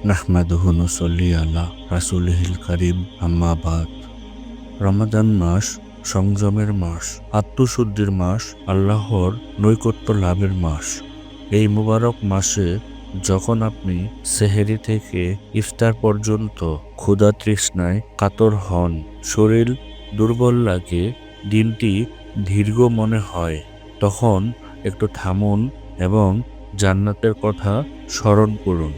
নাহমাদুহু নুসল্লি আলা রাসূলিহিল কারীম, আম্মা বাদ। রমাদান মাস সংযমের মাস, আত্মশুদ্ধির মাস, আল্লাহর নৈকট্য লাভের মাস। এই মুবারক মাসে যখন আপনি সেহেরি থেকে ইফতার পর্যন্ত ক্ষুধা তৃষ্ণায় কাতর হন, শরীর দুর্বল লাগে, দিনটি দীর্ঘ মনে হয়, তখন একটু থামুন এবং জান্নাতের কথা স্মরণ করুন।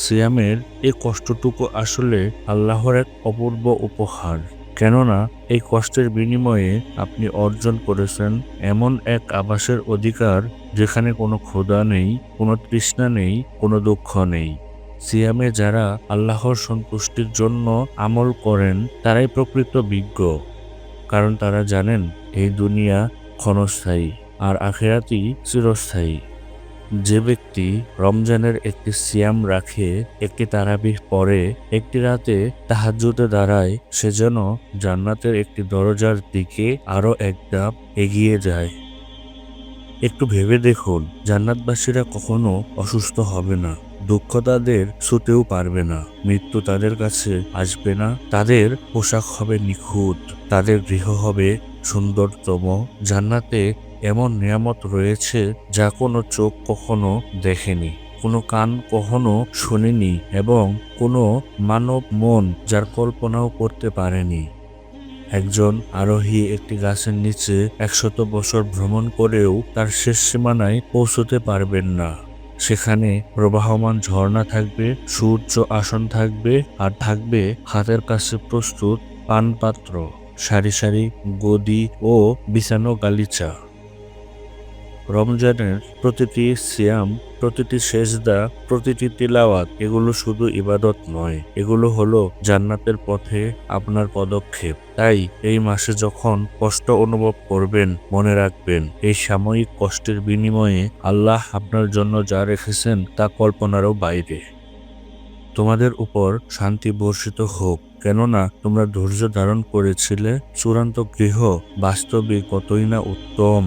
সিয়ামের এই কষ্টটুকু আসলে আল্লাহর এক অপূর্ব উপহার। কেননা এই কষ্টের বিনিময়ে আপনি অর্জন করেছেন এমন এক আবাসের অধিকার, যেখানে কোনো ক্ষুধা নেই, কোনো তৃষ্ণা নেই, কোনো দুঃখ নেই। সিয়ামে যারা আল্লাহর সন্তুষ্টির জন্য আমল করেন তারাই প্রকৃত বিজ্ঞ, কারণ তারা জানেন এই দুনিয়া ক্ষণস্থায়ী আর আখিরাতই চিরস্থায়ী। যে ব্যক্তি রমজানের একটি সিয়াম রাখে, একটি তারাবিহ পড়ে, একটি রাতে তাহাজ্জুদে দাঁড়ায়, সে যেন জান্নাতের একটি দরজার দিকে আরো এক ধাপ এগিয়ে যায়। একটু ভেবে দেখুন, জান্নাতবাসীরা কখনো অসুস্থ হবে না, দুঃখ তাদের ছুতেও পারবে না, মৃত্যু তাদের কাছে আসবে না, তাদের পোশাক হবে নিখুঁত, তাদের গৃহ হবে সুন্দরতম। জান্নাতে এমন নিয়ামত রয়েছে যা কোনো চোখ কখনো দেখেনি, কোনো কান কখনো শোনেনি এবং কোনো মানব মন যার কল্পনাও করতে পারেনি। একজন আরোহী একটি গাছের নিচে 100 বছর ভ্রমণ করেও তার শেষ সীমানায় পৌঁছতে পারবেন না। সেখানে প্রবাহমান ঝর্ণা থাকবে, সূর্য আসন থাকবে, আর থাকবে হাতের কাছে প্রস্তুত পানপাত্র, সারি সারি গদি ও বিছানো গালিচা। রমজানের প্রতিটি সিয়াম, প্রতিটি সেজদা, প্রতিটি তিলাওয়াত, এগুলো শুধু ইবাদত নয়, এগুলো হলো জান্নাতের পথে আপনার পদক্ষেপ। তাই এই মাসে যখন কষ্ট অনুভব করবেন, মনে রাখবেন এই সাময়িক কষ্টের বিনিময়ে আল্লাহ আপনার জন্য যা রেখেছেন তা কল্পনারও বাইরে। তোমাদের উপর শান্তি বর্ষিত হোক, কেননা তোমরা ধৈর্য ধারণ করেছিলে। চূড়ান্ত গৃহ বাস্তবে কতই না উত্তম।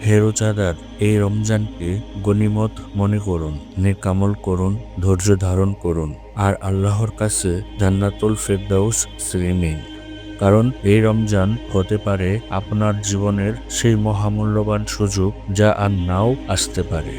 হে রোজাদার, এই রমজানকে গনিমত মনে করুন, নেক আমল করুন, ধৈর্য ধারণ করুন, আর আল্লাহর কাছে জান্নাতুল ফেরদাউস চেয়ে নিন। কারণ এই রমজান হতে পারে আপনার জীবনের সেই মহামূল্যবান সুযোগ যা আর নাও আসতে পারে।